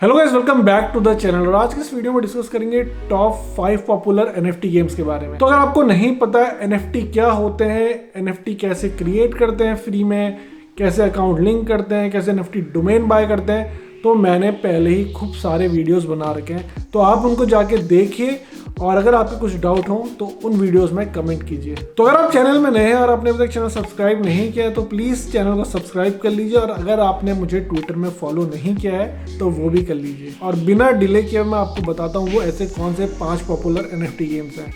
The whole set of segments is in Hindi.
Hello guys, welcome back to the channel. और आज के इस वीडियो में डिस्कस करेंगे टॉप 5 पॉपुलर NFT गेम्स के बारे में। तो अगर आपको नहीं पता है NFT क्या होते हैं, NFT कैसे क्रिएट करते हैं फ्री में, कैसे अकाउंट लिंक करते हैं, कैसे NFT डोमेन बाय करते हैं, तो मैंने पहले ही खूब सारे वीडियोस बना रखे हैं, तो आप उनको जाके देखिए। और अगर आपके कुछ डाउट हो तो उन वीडियोस में कमेंट कीजिए। तो अगर आप चैनल में नए हैं और आपने अभी तक चैनल सब्सक्राइब नहीं किया है तो प्लीज़ चैनल को सब्सक्राइब कर लीजिए। और अगर आपने मुझे ट्विटर में फॉलो नहीं किया है तो वो भी कर लीजिए। और बिना डिले किए मैं आपको बताता हूँ वो ऐसे कौन से 5 पॉपुलर NFT गेम्स हैं।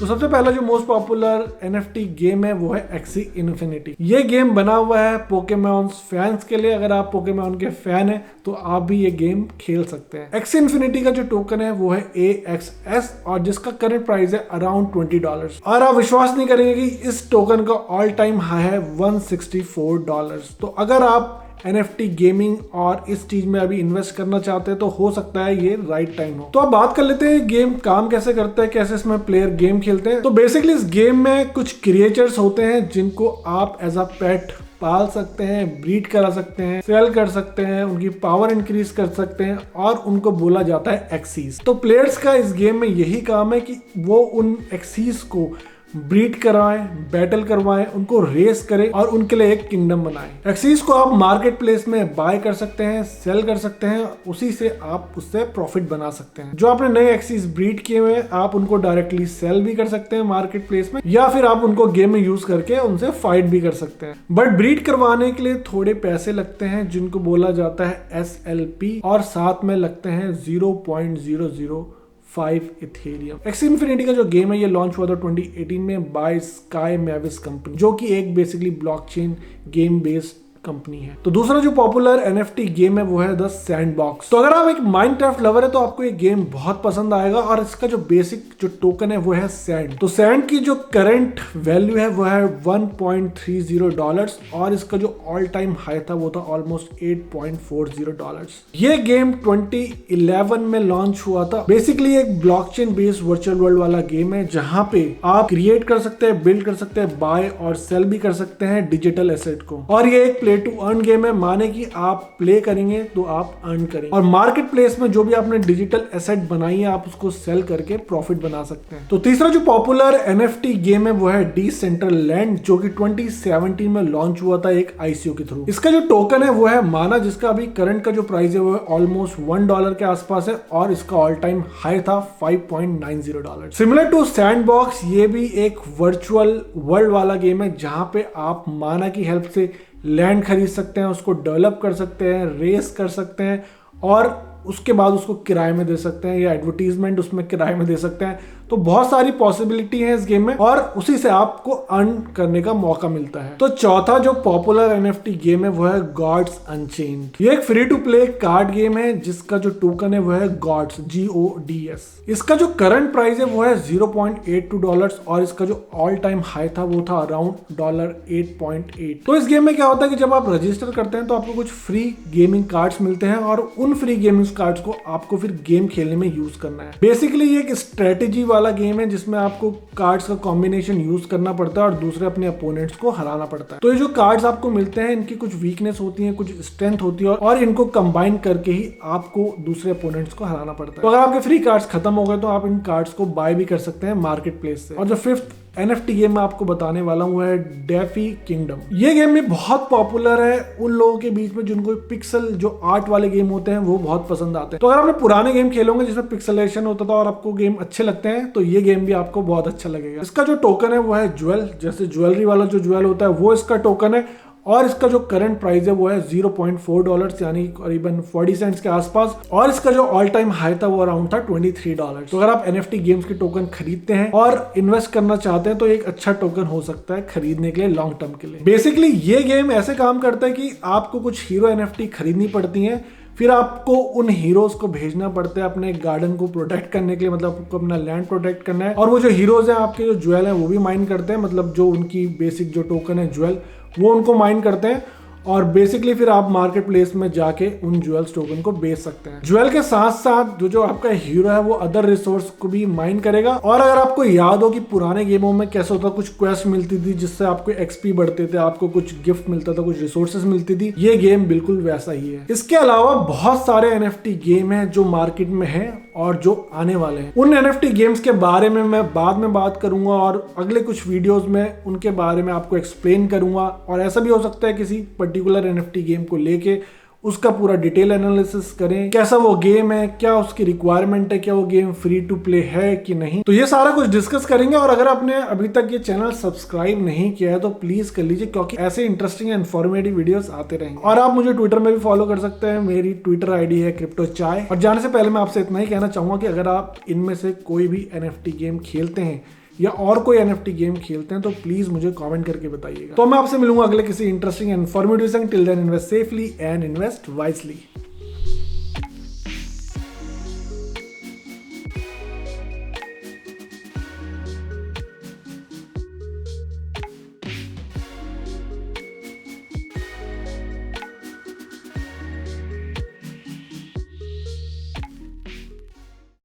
तो सबसे पहला जो मोस्ट पॉपुलर NFT गेम है वो है एक्सी इन्फिनिटी। ये गेम बना हुआ है पोकेमॉन फैंस के लिए। अगर आप पोकेमॉन के फैन हैं तो आप भी ये गेम खेल सकते हैं। एक्सी इन्फिनिटी का जो टोकन है वो है AXS और जिसका करंट प्राइस है अराउंड $20। और आप विश्वास नहीं करेंगे कि इस टोकन का ऑल टाइम हाई है $164। तो अगर आप NFT गेमिंग और इस चीज में अभी इन्वेस्ट करना चाहते हैं तो हो सकता है ये राइट टाइम हो। तो अब बात कर लेते हैं गेम काम कैसे करता है, कैसे इसमें प्लेयर गेम खेलते हैं। तो बेसिकली इस गेम में कुछ क्रिएचर्स होते हैं जिनको आप एज अ पेट पाल सकते हैं, ब्रीड करा सकते हैं, सेल कर सकते हैं, उनकी पावर इंक्रीज कर सकते हैं और उनको बोला जाता है एक्सीज। तो प्लेयर्स का इस गेम में यही काम है कि वो उन एक्सीज को ब्रीड कराएं, बैटल करवाएं, उनको रेस करें और उनके लिए एक किंगडम बनाएं। एक्सीज को आप मार्केट प्लेस में बाय कर सकते हैं, सेल कर सकते हैं, उसी से आप उससे प्रॉफिट बना सकते हैं। जो आपने नए एक्सीज ब्रीड किए हुए हैं आप उनको डायरेक्टली सेल भी कर सकते हैं मार्केट प्लेस में, या फिर आप उनको गेम में यूज करके उनसे फाइट भी कर सकते हैं। बट ब्रीड करवाने के लिए थोड़े पैसे लगते हैं जिनको बोला जाता है SLP और साथ में लगते हैं 0.005 इथेरियम। एक्सी इन्फिनिटी का जो गेम है ये लॉन्च हुआ था 2018 में बाय स्काई मैविस कंपनी, जो कि एक basically blockchain game based company है। तो दूसरा जो पॉपुलर NFT गेम है वो है द सैंडबॉक्स। तो अगर आप एक माइनक्राफ्ट लवर है तो आपको ये गेम बहुत पसंद आएगा। और इसका जो बेसिक जो टोकन है वो है सैंड। तो सैंड की जो करंट वैल्यू है वो है $1.30 और इसका जो ऑल टाइम हाई था वो था ऑलमोस्ट $8.40। ये गेम 2011 में लॉन्च हुआ था। बेसिकली एक ब्लॉकचेन बेस्ड वर्चुअल वर्ल्ड वाला गेम है जहां पे आप क्रिएट कर सकते हैं, बिल्ड कर सकते हैं, बाय और सेल भी कर सकते हैं डिजिटल एसेट को। और ये एक प्ले टू अर्न गेम है, माने कि आप प्ले करेंगे तो आप अर्न करेंगे। और मार्केट प्लेस में जो भी आपने डिजिटल एसेट बनाई है आप उसको सेल करके प्रॉफिट बना सकते हैं। तो तीसरा जो पॉपुलर NFT गेम है वो है डिसेंट्रलैंड, जो कि 2017 में लॉन्च हुआ था एक ICO के थ्रू। इसका जो टोकन है वो है माना, जिसका अभी करंट का जो प्राइस है वो है ऑलमोस्ट $1 के आसपास है और इसका ऑल टाइम हाई था $5.90। सिमिलर टू सैंडबॉक्स ये भी एक वर्चुअल वर्ल्ड वाला गेम है जहां पे आप माना की हेल्प से लैंड खरीद सकते हैं, उसको डेवलप कर सकते हैं, रेस कर सकते हैं और उसके बाद उसको किराए में दे सकते हैं या एडवर्टीजमेंट उसमें किराए में दे सकते हैं। तो बहुत सारी पॉसिबिलिटी है इस गेम में और उसी से आपको अर्न करने का मौका मिलता है। तो चौथा जो पॉपुलर NFT गेम है वो है गॉड्स अनचेन्ड। ये एक free to play card game है जिसका जो टोकन है वो है गॉड्स GODS। इसका जो करंट प्राइस है वो है $0.82 और इसका जो ऑल टाइम हाई था वो था अराउंड $8.8। तो इस गेम में क्या होता है कि जब आप रजिस्टर करते हैं तो आपको कुछ फ्री गेमिंग कार्ड्स मिलते हैं और उन फ्री गेमिंग कार्ड्स को आपको फिर गेम खेलने में यूज करना है। बेसिकली ये एक स्ट्रेटेजी वाला गेम है जिसमें आपको कार्ड्स का कॉम्बिनेशन यूज करना पड़ता है और दूसरे अपने अपोनेंट्स को हराना पड़ता है। तो ये जो कार्ड्स आपको मिलते हैं इनकी कुछ वीकनेस होती है, कुछ स्ट्रेंथ होती है और इनको कंबाइन करके ही आपको दूसरे अपोनेंट्स को हराना पड़ता है। तो अगर आपके फ्री कार्ड्स खत्म हो गए तो आप इन कार्ड्स को बाय भी कर सकते हैं मार्केट प्लेस से। और जो फिफ्थ NFT गेम मैं आपको बताने वाला हूँ है डेफी किंगडम। ये गेम भी बहुत पॉपुलर है उन लोगों के बीच में जिनको पिक्सल जो आर्ट वाले गेम होते हैं वो बहुत पसंद आते हैं। तो अगर आपने पुराने गेम खेलोगे जिसमें पिक्सलेशन होता था और आपको गेम अच्छे लगते हैं तो ये गेम भी आपको बहुत अच्छा लगेगा। इसका जो टोकन है वो है ज्वेल, जैसे ज्वेलरी वाला जो ज्वेल होता है वो इसका टोकन है और इसका जो करंट प्राइस है वो है $0.4 यानी करीबन 40 सेंट्स के आसपास और इसका जो ऑल टाइम हाई था वो अराउंड था $23। तो अगर आप NFT गेम्स के टोकन खरीदते हैं और इन्वेस्ट करना चाहते हैं तो एक अच्छा टोकन हो सकता है खरीदने के लिए लॉन्ग टर्म के लिए। बेसिकली ये गेम ऐसे काम करता है कि आपको कुछ हीरो NFT खरीदनी पड़ती है, फिर आपको उन हीरोज को भेजना पड़ता है अपने गार्डन को प्रोटेक्ट करने के लिए, मतलब आपको अपना लैंड प्रोटेक्ट करना है। और वो जो हीरोज हैं आपके जो ज्वेल है वो भी माइन करते हैं, मतलब जो उनकी बेसिक जो टोकन है ज्वेल वो उनको माइन करते हैं और बेसिकली फिर आप मार्केट प्लेस में जाके उन ज्वेल्स टोकन को बेच सकते हैं। ज्वेल के साथ साथ जो आपका हीरो है वो अदर रिसोर्स को भी माइन करेगा। और अगर आपको याद हो कि पुराने गेमों में कैसे होता, कुछ क्वेस्ट मिलती थी जिससे आपको एक्सपी बढ़ते थे, आपको कुछ गिफ्ट मिलता था, कुछ रिसोर्सेज मिलती थी, ये गेम बिल्कुल वैसा ही है। इसके अलावा बहुत सारे NFT गेम हैं जो मार्केट में हैं और जो आने वाले हैं। उन NFT गेम्स के बारे में मैं बाद में बात करूंगा और अगले कुछ वीडियोस में उनके बारे में आपको एक्सप्लेन करूंगा। और ऐसा भी हो सकता है किसी पर्टिकुलर NFT गेम को लेके उसका पूरा डिटेल एनालिसिस करें, कैसा वो गेम है, क्या उसकी रिक्वायरमेंट है, क्या वो गेम फ्री टू प्ले है कि नहीं, तो ये सारा कुछ डिस्कस करेंगे। और अगर आपने अभी तक ये चैनल सब्सक्राइब नहीं किया है तो प्लीज कर लीजिए, क्योंकि ऐसे इंटरेस्टिंग एंड इन्फॉर्मेटिव वीडियोस आते रहेंगे। और आप मुझे ट्विटर में भी फॉलो कर सकते हैं, मेरी ट्विटर आईडी है क्रिप्टो चाय। और जाने से पहले मैं आपसे इतना ही कहना चाहूंगा कि अगर आप इनमें से कोई भी NFT गेम खेलते हैं या और कोई NFT गेम खेलते हैं तो प्लीज मुझे कमेंट करके बताइएगा। तो मैं आपसे मिलूंगा अगले किसी इंटरेस्टिंग एंड इन्फॉर्मेटिव संग। Till then invest safely and invest wisely.